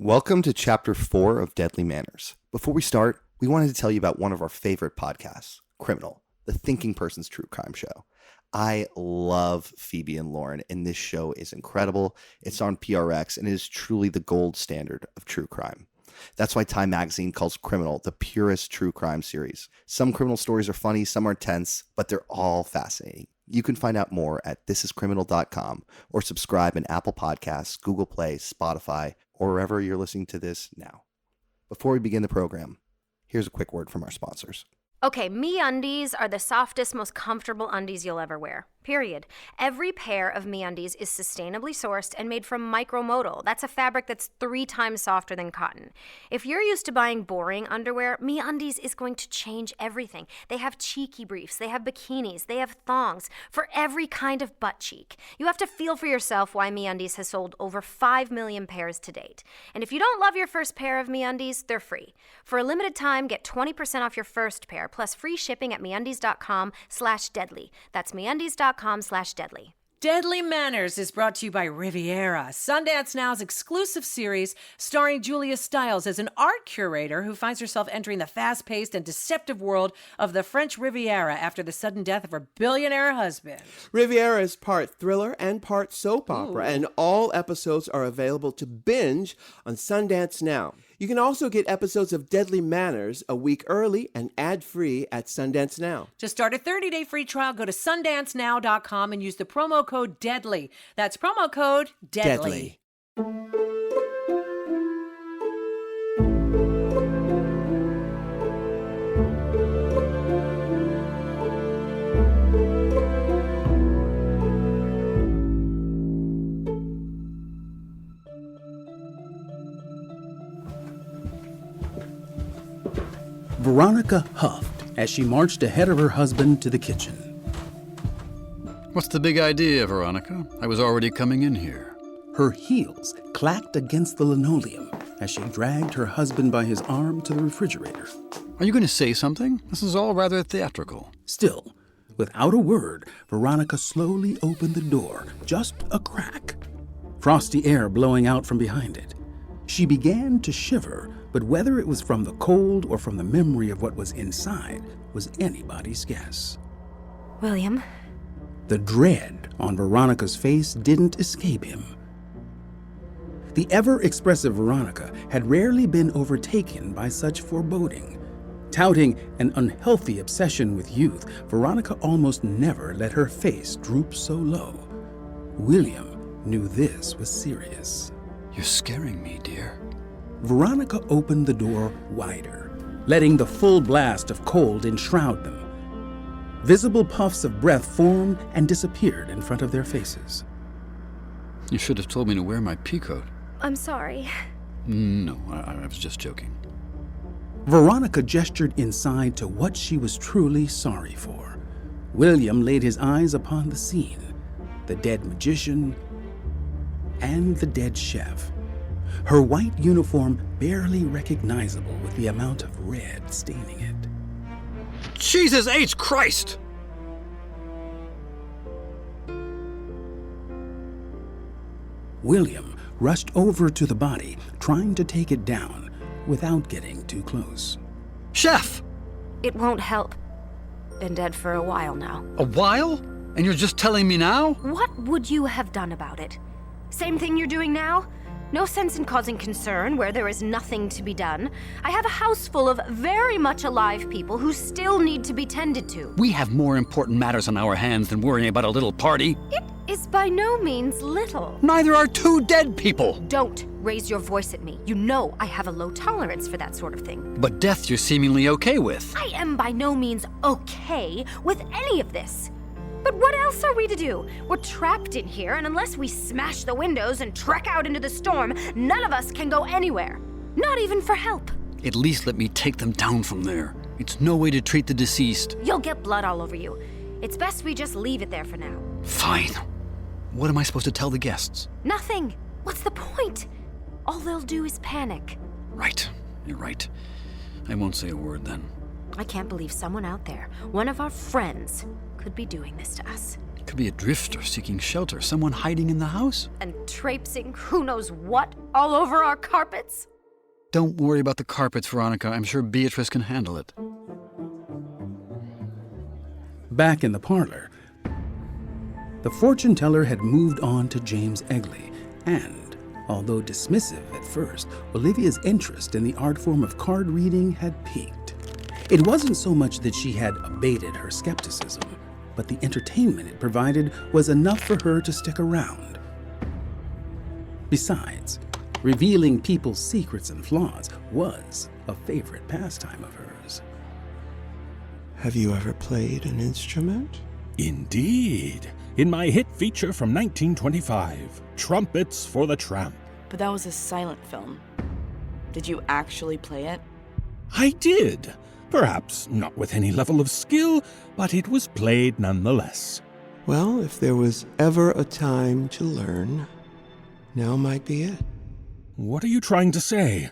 Welcome to Chapter 4 of Deadly Manners. Before we start, we wanted to tell you about one of our favorite podcasts, Criminal, the thinking person's true crime show. I love Phoebe and Lauren, and this show is incredible. It's on PRX, and it is truly the gold standard of true crime. That's why Time Magazine calls Criminal the purest true crime series. Some criminal stories are funny, some are tense, but they're all fascinating. You can find out more at thisiscriminal.com or subscribe in Apple Podcasts, Google Play, Spotify, or wherever you're listening to this now. Before we begin the program, here's a quick word from our sponsors. Okay, MeUndies are the softest, most comfortable undies you'll ever wear. Period. Every pair of MeUndies is sustainably sourced and made from micromodal. That's a fabric that's 3 times softer than cotton. If you're used to buying boring underwear, MeUndies is going to change everything. They have cheeky briefs, they have bikinis, they have thongs for every kind of butt cheek. You have to feel for yourself why MeUndies has sold over 5 million pairs to date. And if you don't love your first pair of MeUndies, they're free. For a limited time, get 20% off your first pair plus free shipping at MeUndies.com/deadly. That's MeUndies.com/deadly. Deadly Manners is brought to you by Riviera, Sundance Now's exclusive series starring Julia Stiles as an art curator who finds herself entering the fast-paced and deceptive world of the French Riviera after the sudden death of her billionaire husband. Riviera is part thriller and part soap opera, and all episodes are available to binge on Sundance Now. You can also get episodes of Deadly Manners a week early and ad-free at Sundance Now. To start a 30-day free trial, go to SundanceNow.com and use the promo code DEADLY. That's promo code DEADLY. Veronica huffed as she marched ahead of her husband to the kitchen. What's the big idea, Veronica? I was already coming in here. Her heels clacked against the linoleum as she dragged her husband by his arm to the refrigerator. Are you going to say something? This is all rather theatrical. Still, without a word, Veronica slowly opened the door, just a crack, frosty air blowing out from behind it. She began to shiver, but whether it was from the cold or from the memory of what was inside was anybody's guess. William? The dread on Veronica's face didn't escape him. The ever-expressive Veronica had rarely been overtaken by such foreboding. Touting an unhealthy obsession with youth, Veronica almost never let her face droop so low. William knew this was serious. You're scaring me, dear. Veronica opened the door wider, letting the full blast of cold enshroud them. Visible puffs of breath formed and disappeared in front of their faces. You should have told me to wear my peacoat. I'm sorry. No, I was just joking. Veronica gestured inside to what she was truly sorry for. William laid his eyes upon the scene, the dead magician and the dead chef. Her white uniform barely recognizable with the amount of red staining it. Jesus H. Christ! William rushed over to the body, trying to take it down without getting too close. Chef! It won't help. Been dead for a while now. A while? And you're just telling me now? What would you have done about it? Same thing you're doing now? No sense in causing concern where there is nothing to be done. I have a house full of very much alive people who still need to be tended to. We have more important matters on our hands than worrying about a little party. It is by no means little. Neither are 2 dead people. Don't raise your voice at me. You know I have a low tolerance for that sort of thing. But death you're seemingly okay with. I am by no means okay with any of this. But what else are we to do? We're trapped in here, and unless we smash the windows and trek out into the storm, none of us can go anywhere. Not even for help. At least let me take them down from there. It's no way to treat the deceased. You'll get blood all over you. It's best we just leave it there for now. Fine. What am I supposed to tell the guests? Nothing. What's the point? All they'll do is panic. Right. You're right. I won't say a word then. I can't believe someone out there, one of our friends, could be doing this to us. Could be a drifter seeking shelter, someone hiding in the house. And traipsing who knows what all over our carpets? Don't worry about the carpets, Veronica. I'm sure Beatrice can handle it. Back in the parlor, the fortune teller had moved on to James Egley, and, although dismissive at first, Olivia's interest in the art form of card reading had peaked. It wasn't so much that she had abated her skepticism, but the entertainment it provided was enough for her to stick around. Besides, revealing people's secrets and flaws was a favorite pastime of hers. Have you ever played an instrument? Indeed. In my hit feature from 1925, Trumpets for the Tramp. But that was a silent film. Did you actually play it? I did. Perhaps not with any level of skill, but it was played nonetheless. Well, if there was ever a time to learn, now might be it. What are you trying to say?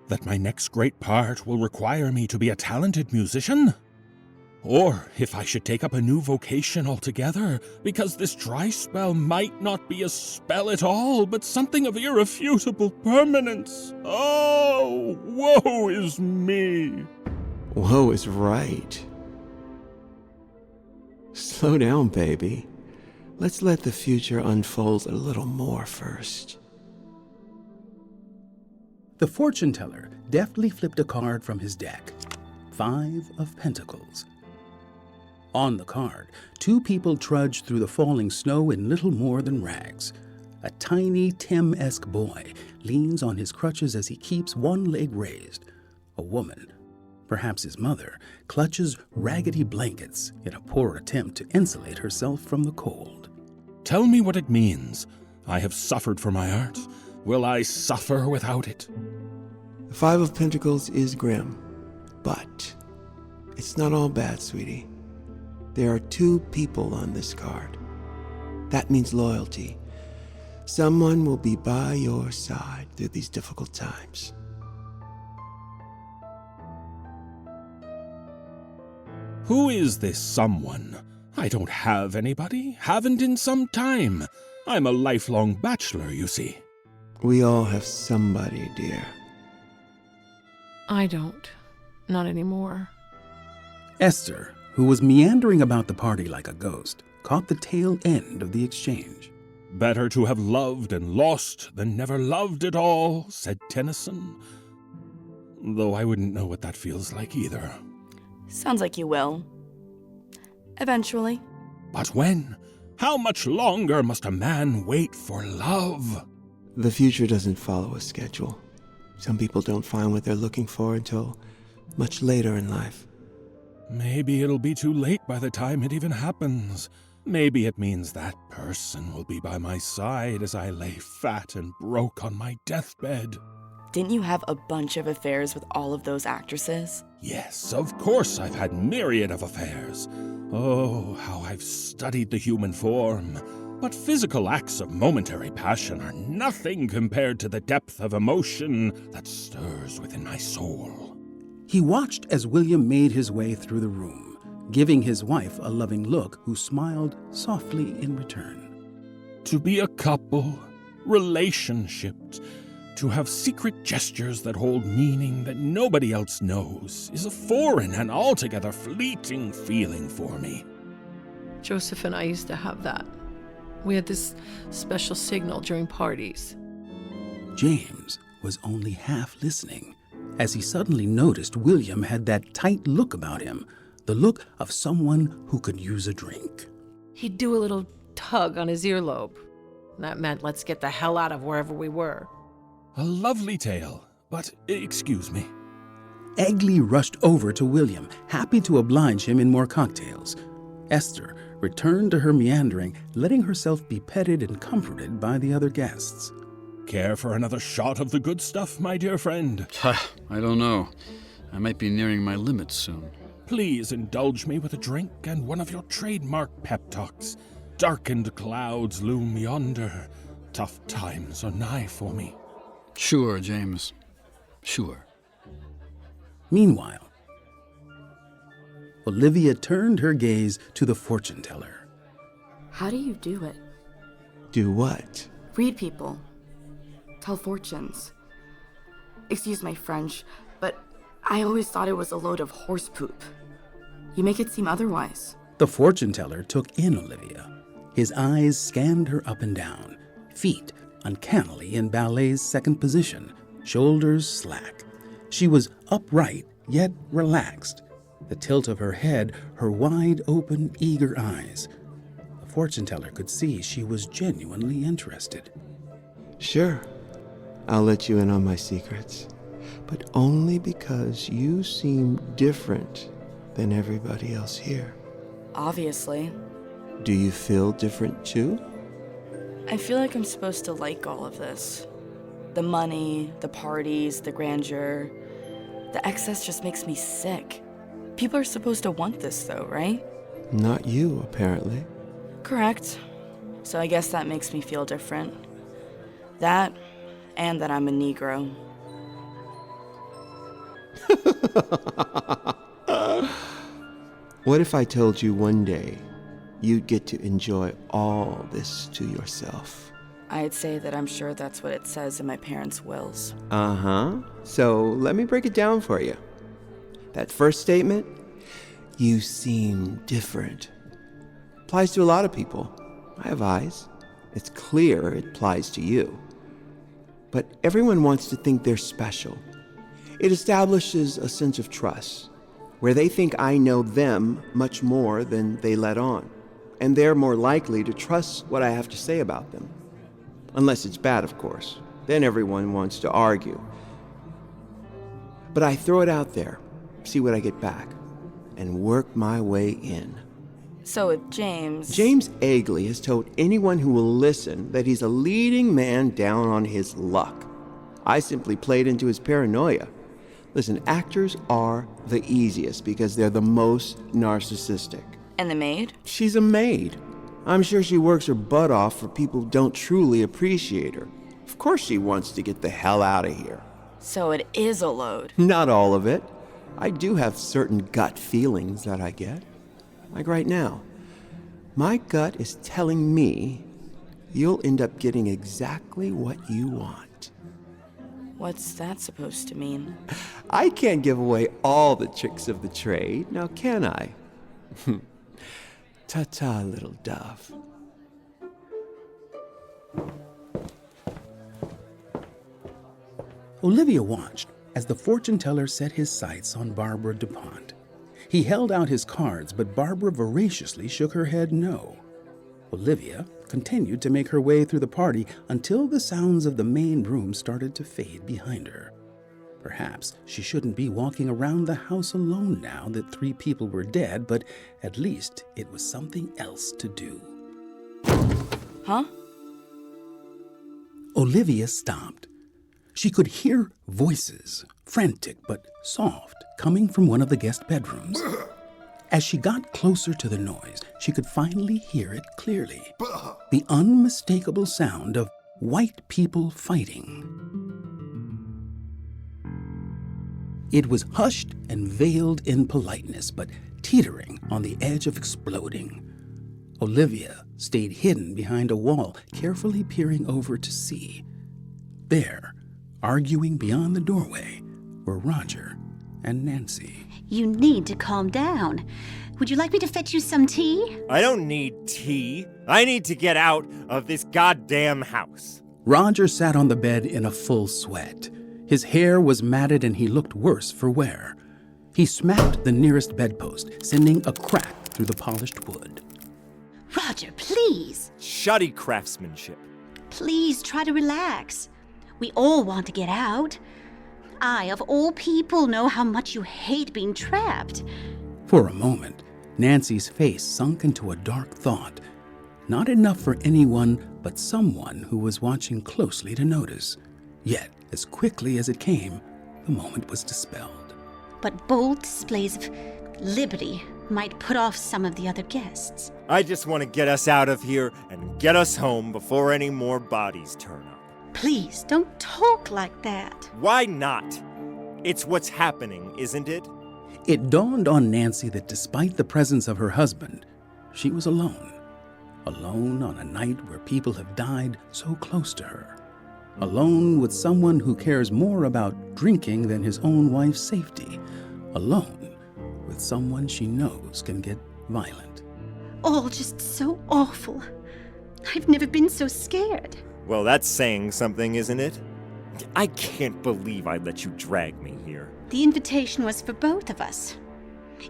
That my next great part will require me to be a talented musician? Or if I should take up a new vocation altogether, because this dry spell might not be a spell at all, but something of irrefutable permanence. Oh, woe is me! Woe is right. Slow down, baby. Let's let the future unfold a little more first. The fortune teller deftly flipped a card from his deck. 5 of Pentacles. On the card, 2 people trudge through the falling snow in little more than rags. A tiny Tim-esque boy leans on his crutches as he keeps one leg raised. A woman, perhaps his mother, clutches raggedy blankets in a poor attempt to insulate herself from the cold. Tell me what it means. I have suffered for my art. Will I suffer without it? The 5 of Pentacles is grim, but it's not all bad, sweetie. There are 2 people on this card. That means loyalty. Someone will be by your side through these difficult times. Who is this someone? I don't have anybody. Haven't in some time. I'm a lifelong bachelor, you see. We all have somebody, dear. I don't. Not anymore. Esther, who was meandering about the party like a ghost, caught the tail end of the exchange. Better to have loved and lost than never loved at all, said Tennyson. Though I wouldn't know what that feels like either. Sounds like you will. Eventually. But when? How much longer must a man wait for love? The future doesn't follow a schedule. Some people don't find what they're looking for until much later in life. Maybe it'll be too late by the time it even happens. Maybe it means that person will be by my side as I lay fat and broke on my deathbed. Didn't you have a bunch of affairs with all of those actresses? Yes, of course I've had myriad of affairs. Oh, how I've studied the human form. But physical acts of momentary passion are nothing compared to the depth of emotion that stirs within my soul. He watched as William made his way through the room, giving his wife a loving look who smiled softly in return. To be a couple, relationshipped, to have secret gestures that hold meaning that nobody else knows is a foreign and altogether fleeting feeling for me. Joseph and I used to have that. We had this special signal during parties. James was only half listening as he suddenly noticed William had that tight look about him, the look of someone who could use a drink. He'd do a little tug on his earlobe. That meant let's get the hell out of wherever we were. A lovely tale, but excuse me. Egley rushed over to William, happy to oblige him in more cocktails. Esther returned to her meandering, letting herself be petted and comforted by the other guests. Care for another shot of the good stuff, my dear friend? I don't know. I might be nearing my limits soon. Please indulge me with a drink and one of your trademark pep talks. Darkened clouds loom yonder. Tough times are nigh for me. Sure, James. Sure. Meanwhile, Olivia turned her gaze to the fortune teller. How do you do it? Do what? Read people. Tell fortunes. Excuse my French, but I always thought it was a load of horse poop. You make it seem otherwise. The fortune teller took in Olivia. His eyes scanned her up and down, feet uncannily in ballet's second position, shoulders slack. She was upright, yet relaxed. The tilt of her head, her wide-open, eager eyes. The fortune teller could see she was genuinely interested. Sure, I'll let you in on my secrets, but only because you seem different than everybody else here. Obviously. Do you feel different too? I feel like I'm supposed to like all of this. The money, the parties, the grandeur. The excess just makes me sick. People are supposed to want this though, right? Not you, apparently. Correct. So I guess that makes me feel different. That, and that I'm a Negro. What if I told you one day you'd get to enjoy all this to yourself? I'd say that I'm sure that's what it says in my parents' wills. Uh-huh. So let me break it down for you. That first statement, you seem different, applies to a lot of people. I have eyes. It's clear it applies to you. But everyone wants to think they're special. It establishes a sense of trust, where they think I know them much more than they let on, and they're more likely to trust what I have to say about them. Unless it's bad, of course. Then everyone wants to argue. But I throw it out there, see what I get back, and work my way in. So with James... James Agley has told anyone who will listen that he's a leading man down on his luck. I simply played into his paranoia. Listen, actors are the easiest because they're the most narcissistic. And the maid? She's a maid. I'm sure she works her butt off for people who don't truly appreciate her. Of course she wants to get the hell out of here. So it is a load. Not all of it. I do have certain gut feelings that I get. Like right now. My gut is telling me you'll end up getting exactly what you want. What's that supposed to mean? I can't give away all the tricks of the trade, now can I? Ta-ta, little dove. Olivia watched as the fortune teller set his sights on Barbara DuPont. He held out his cards, but Barbara voraciously shook her head no. Olivia continued to make her way through the party until the sounds of the main room started to fade behind her. Perhaps she shouldn't be walking around the house alone now that 3 people were dead, but at least it was something else to do. Huh? Olivia stopped. She could hear voices, frantic but soft, coming from one of the guest bedrooms. As she got closer to the noise, she could finally hear it clearly. The unmistakable sound of white people fighting. It was hushed and veiled in politeness, but teetering on the edge of exploding. Olivia stayed hidden behind a wall, carefully peering over to see. There, arguing beyond the doorway, were Roger and Nancy. You need to calm down. Would you like me to fetch you some tea? I don't need tea. I need to get out of this goddamn house. Roger sat on the bed in a full sweat. His hair was matted and he looked worse for wear. He smacked the nearest bedpost, sending a crack through the polished wood. Roger, please. Shoddy craftsmanship. Please try to relax. We all want to get out. I, of all people, know how much you hate being trapped. For a moment, Nancy's face sunk into a dark thought. Not enough for anyone but someone who was watching closely to notice. Yet, as quickly as it came, the moment was dispelled. But bold displays of liberty might put off some of the other guests. I just want to get us out of here and get us home before any more bodies turn up. Please, don't talk like that. Why not? It's what's happening, isn't it? It dawned on Nancy that despite the presence of her husband, she was alone. alone on a night where people have died so close to her, alone with someone who cares more about drinking than his own wife's safety, alone with someone she knows can get violent. All just so awful. I've never been so scared. Well, that's saying something, isn't it? I can't believe I let you drag me here. The invitation was for both of us.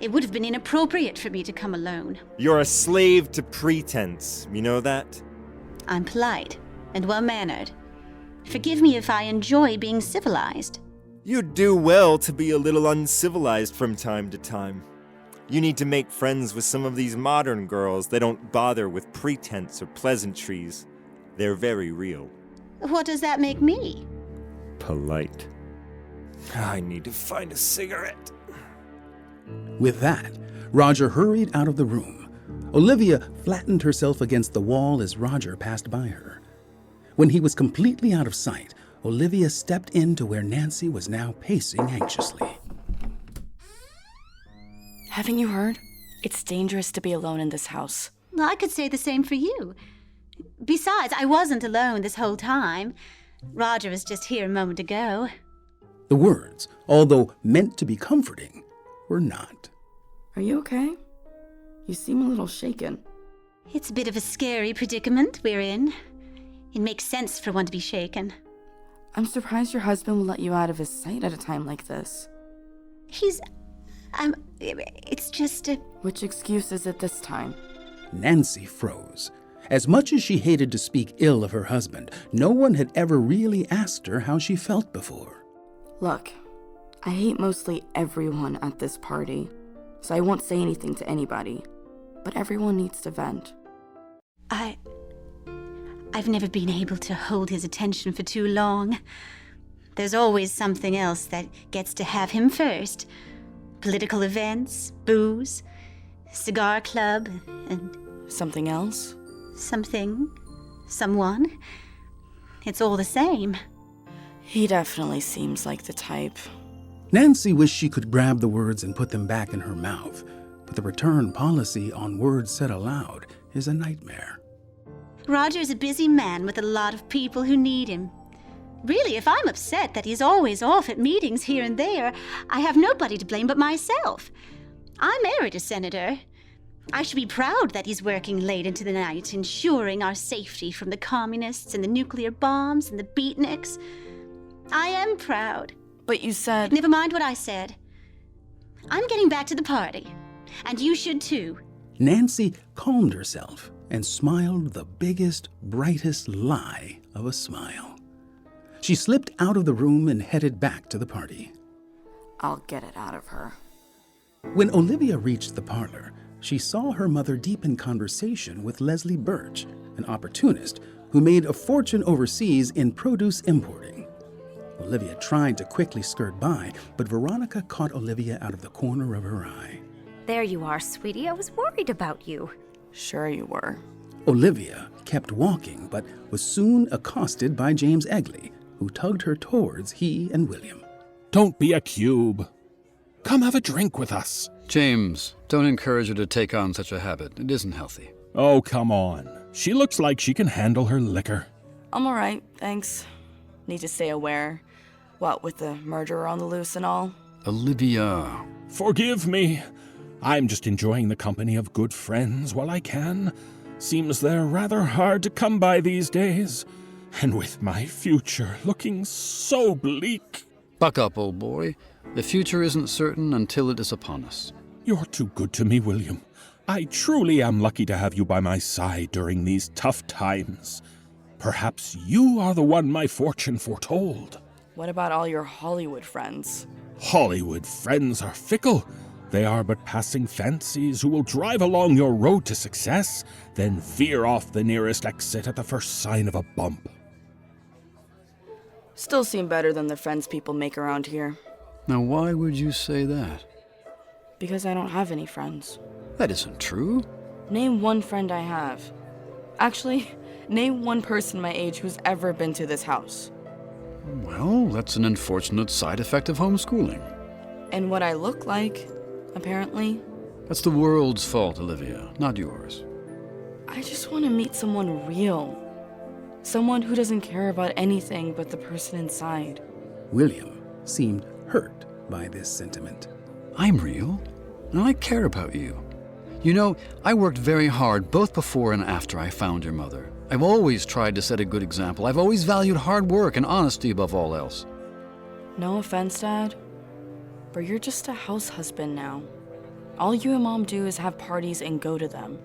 It would have been inappropriate for me to come alone. You're a slave to pretense, you know that? I'm polite and well-mannered. Forgive me if I enjoy being civilized. You'd do well to be a little uncivilized from time to time. You need to make friends with some of these modern girls. They don't bother with pretense or pleasantries. They're very real. What does that make me? Polite. I need to find a cigarette. With that, Roger hurried out of the room. Olivia flattened herself against the wall as Roger passed by her. When he was completely out of sight, Olivia stepped into where Nancy was now pacing anxiously. Haven't you heard? It's dangerous to be alone in this house. Well, I could say the same for you. Besides, I wasn't alone this whole time. Roger was just here a moment ago. The words, although meant to be comforting, were not. Are you okay? You seem a little shaken. It's a bit of a scary predicament we're in. It makes sense for one to be shaken. I'm surprised your husband will let you out of his sight at a time like this. It's just a... Which excuse is it this time? Nancy froze. As much as she hated to speak ill of her husband, no one had ever really asked her how she felt before. Look, I hate mostly everyone at this party, so I won't say anything to anybody. But everyone needs to vent. I've never been able to hold his attention for too long. There's always something else that gets to have him first. Political events, booze, cigar club, and... Something else? Something. Someone. It's all the same. He definitely seems like the type. Nancy wished she could grab the words and put them back in her mouth, but the return policy on words said aloud is a nightmare. Roger's a busy man with a lot of people who need him. Really, if I'm upset that he's always off at meetings here and there, I have nobody to blame but myself. I married a senator. I should be proud that he's working late into the night, ensuring our safety from the communists and the nuclear bombs and the beatniks. I am proud. But you said... Never mind what I said. I'm getting back to the party. And you should too. Nancy calmed herself and smiled the biggest, brightest lie of a smile. She slipped out of the room and headed back to the party. I'll get it out of her. When Olivia reached the parlor, she saw her mother deep in conversation with Leslie Birch, an opportunist who made a fortune overseas in produce importing. Olivia tried to quickly skirt by, but Veronica caught Olivia out of the corner of her eye. There you are, sweetie. I was worried about you. Sure you were. Olivia kept walking, but was soon accosted by James Egley, who tugged her towards he and William. Don't be a cube. Come have a drink with us. James, don't encourage her to take on such a habit. It isn't healthy. Oh, come on. She looks like she can handle her liquor. I'm all right, thanks. Need to stay aware. What, with the murderer on the loose and all? Olivia. Forgive me. I'm just enjoying the company of good friends while I can. Seems they're rather hard to come by these days. And with my future looking so bleak. Buck up, old boy. The future isn't certain until it is upon us. You're too good to me, William. I truly am lucky to have you by my side during these tough times. Perhaps you are the one my fortune foretold. What about all your Hollywood friends? Hollywood friends are fickle. They are but passing fancies who will drive along your road to success, then veer off the nearest exit at the first sign of a bump. Still seem better than the friends people make around here. Now, why would you say that? Because I don't have any friends. That isn't true. Name one friend I have. Actually, name one person my age who's ever been to this house. Well, that's an unfortunate side effect of homeschooling. And what I look like, apparently. That's the world's fault, Olivia, not yours. I just want to meet someone real. Someone who doesn't care about anything but the person inside. William seemed hurt by this sentiment. I'm real, and I care about you. You know, I worked very hard both before and after I found your mother. I've always tried to set a good example. I've always valued hard work and honesty above all else. No offense, Dad, but you're just a house husband now. All you and Mom do is have parties and go to them.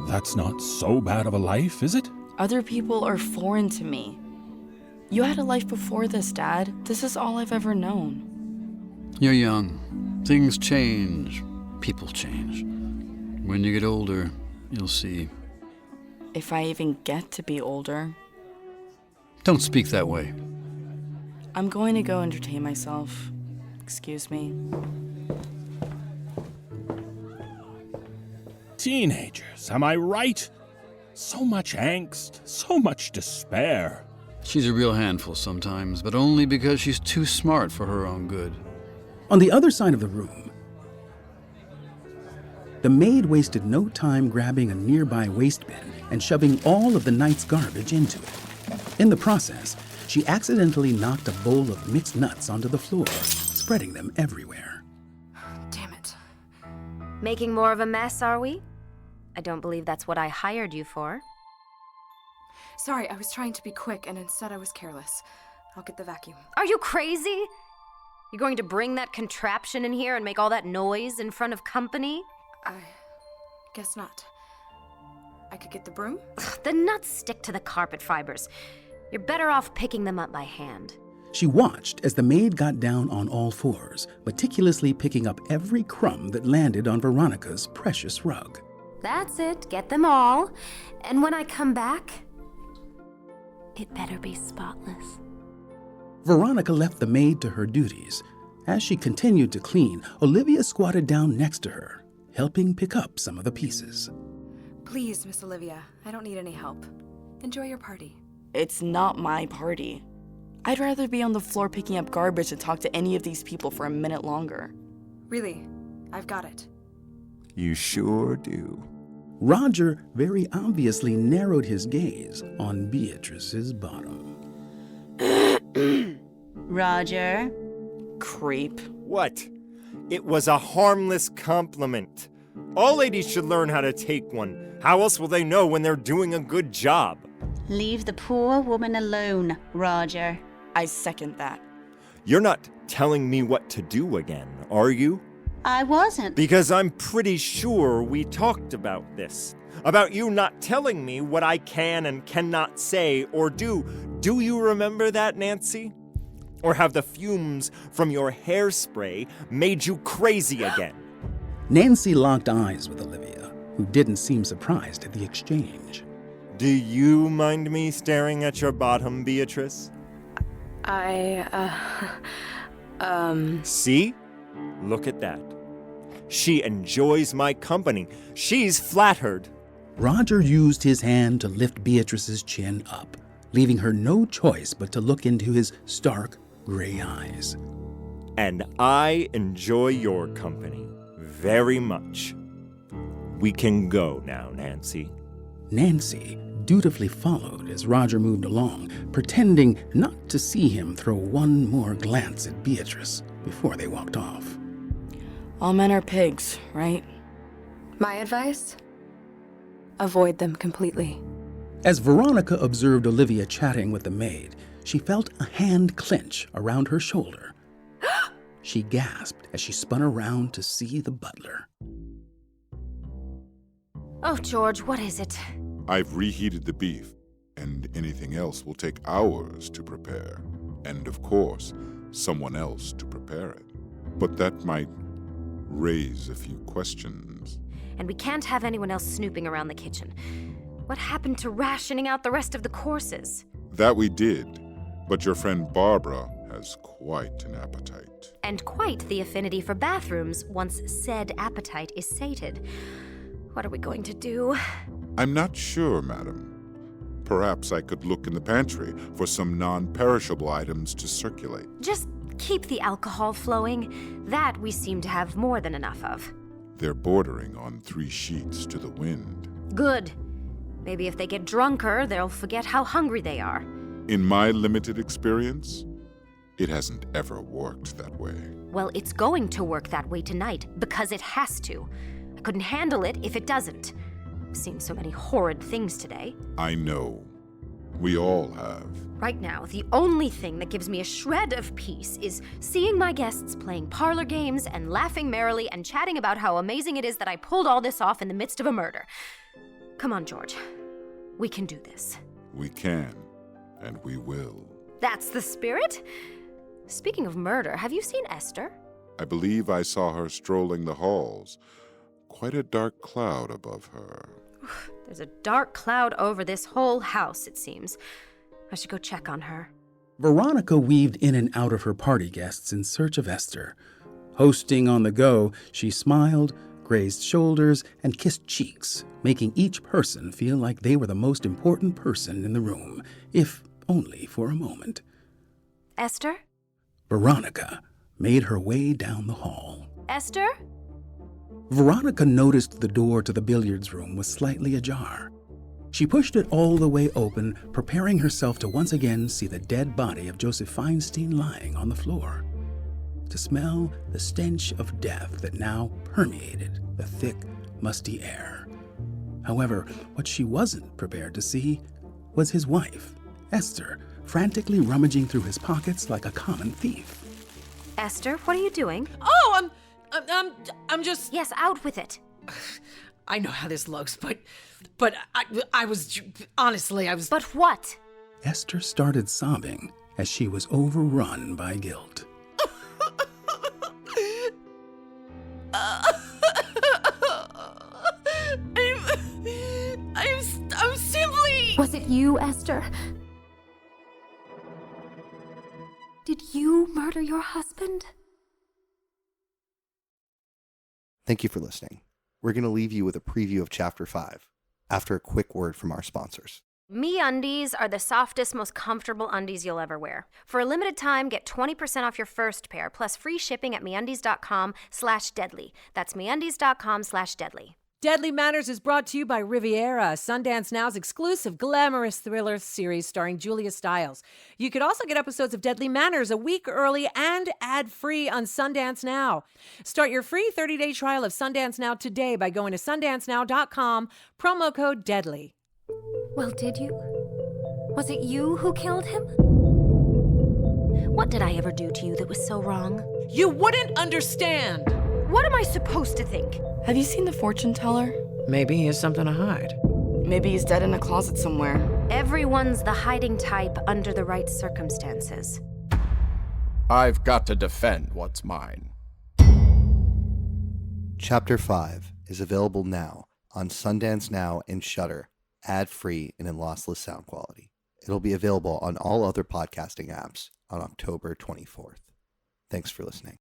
That's not so bad of a life, is it? Other people are foreign to me. You had a life before this, Dad. This is all I've ever known. You're young. Things change. People change. When you get older, you'll see. If I even get to be older. Don't speak that way. I'm going to go entertain myself. Excuse me. Teenagers, am I right? So much angst, so much despair. She's a real handful sometimes, but only because she's too smart for her own good. On the other side of the room, the maid wasted no time grabbing a nearby waste bin and shoving all of the night's garbage into it. In the process, she accidentally knocked a bowl of mixed nuts onto the floor, spreading them everywhere. Damn it. Making more of a mess, are we? I don't believe that's what I hired you for. Sorry, I was trying to be quick, and instead I was careless. I'll get the vacuum. Are you crazy? You're going to bring that contraption in here and make all that noise in front of company? I guess not. I could get the broom? The nuts stick to the carpet fibers. You're better off picking them up by hand. She watched as the maid got down on all fours, meticulously picking up every crumb that landed on Veronica's precious rug. That's it. Get them all. And when I come back, it better be spotless. Veronica left the maid to her duties. As she continued to clean, Olivia squatted down next to her, helping pick up some of the pieces. Please, Miss Olivia, I don't need any help. Enjoy your party. It's not my party. I'd rather be on the floor picking up garbage than talk to any of these people for a minute longer. Really, I've got it. You sure do. Roger very obviously narrowed his gaze on Beatrice's bottom. Roger? Creep. What? It was a harmless compliment. All ladies should learn how to take one. How else will they know when they're doing a good job? Leave the poor woman alone, Roger. I second that. You're not telling me what to do again, are you? I wasn't. Because I'm pretty sure we talked about this. About you not telling me what I can and cannot say or do. Do you remember that, Nancy? Or have the fumes from your hairspray made you crazy again? Nancy locked eyes with Olivia, who didn't seem surprised at the exchange. Do you mind me staring at your bottom, Beatrice? See? Look at that. She enjoys my company. She's flattered. Roger used his hand to lift Beatrice's chin up, leaving her no choice but to look into his stark gray eyes. And I enjoy your company very much. We can go now, Nancy. Nancy dutifully followed as Roger moved along, pretending not to see him throw one more glance at Beatrice before they walked off. All men are pigs, right? My advice? Avoid them completely. As Veronica observed Olivia chatting with the maid, she felt a hand clench around her shoulder. She gasped as she spun around to see the butler. Oh, George, what is it? I've reheated the beef, and anything else will take hours to prepare. And of course, someone else to prepare it. But that might raise a few questions. And we can't have anyone else snooping around the kitchen. What happened to rationing out the rest of the courses? That we did, but your friend Barbara has quite an appetite. And quite the affinity for bathrooms once said appetite is sated. What are we going to do? I'm not sure, madam. Perhaps I could look in the pantry for some non-perishable items to circulate. Just keep the alcohol flowing. That we seem to have more than enough of. They're bordering on 3 sheets to the wind. Good. Maybe if they get drunker, they'll forget how hungry they are. In my limited experience, it hasn't ever worked that way. Well, it's going to work that way tonight, because it has to. I couldn't handle it if it doesn't. I've seen so many horrid things today. I know. We all have. Right now, the only thing that gives me a shred of peace is seeing my guests playing parlor games and laughing merrily and chatting about how amazing it is that I pulled all this off in the midst of a murder. Come on, George. We can do this. We can, and we will. That's the spirit. Speaking of murder, have you seen Esther? I believe I saw her strolling the halls. Quite a dark cloud above her. There's a dark cloud over this whole house, it seems. I should go check on her. Veronica weaved in and out of her party guests in search of Esther. Hosting on the go, she smiled, grazed shoulders, and kissed cheeks, making each person feel like they were the most important person in the room, if only for a moment. Esther? Veronica made her way down the hall. Esther? Veronica noticed the door to the billiards room was slightly ajar. She pushed it all the way open, preparing herself to once again see the dead body of Joseph Feinstein lying on the floor, to smell the stench of death that now permeated the thick, musty air. However, what she wasn't prepared to see was his wife, Esther, frantically rummaging through his pockets like a common thief. Esther, what are you doing? Oh, I'm just... Yes, out with it. I know how this looks, but I was... Honestly, I was... But what? Esther started sobbing as she was overrun by guilt. I'm simply... Was it you, Esther? Did you murder your husband? Thank you for listening. We're going to leave you with a preview of Chapter 5 after a quick word from our sponsors. MeUndies are the softest, most comfortable undies you'll ever wear. For a limited time, get 20% off your first pair, plus free shipping at MeUndies.com/deadly. That's MeUndies.com/deadly. Deadly Manners is brought to you by Riviera, Sundance Now's exclusive glamorous thriller series starring Julia Stiles. You could also get episodes of Deadly Manners a week early and ad-free on Sundance Now. Start your free 30-day trial of Sundance Now today by going to sundancenow.com, promo code DEADLY. Well, did you? Was it you who killed him? What did I ever do to you that was so wrong? You wouldn't understand! What am I supposed to think? Have you seen the fortune teller? Maybe he has something to hide. Maybe he's dead in a closet somewhere. Everyone's the hiding type under the right circumstances. I've got to defend what's mine. Chapter 5 is available now on Sundance Now and Shudder, ad-free and in lossless sound quality. It'll be available on all other podcasting apps on October 24th. Thanks for listening.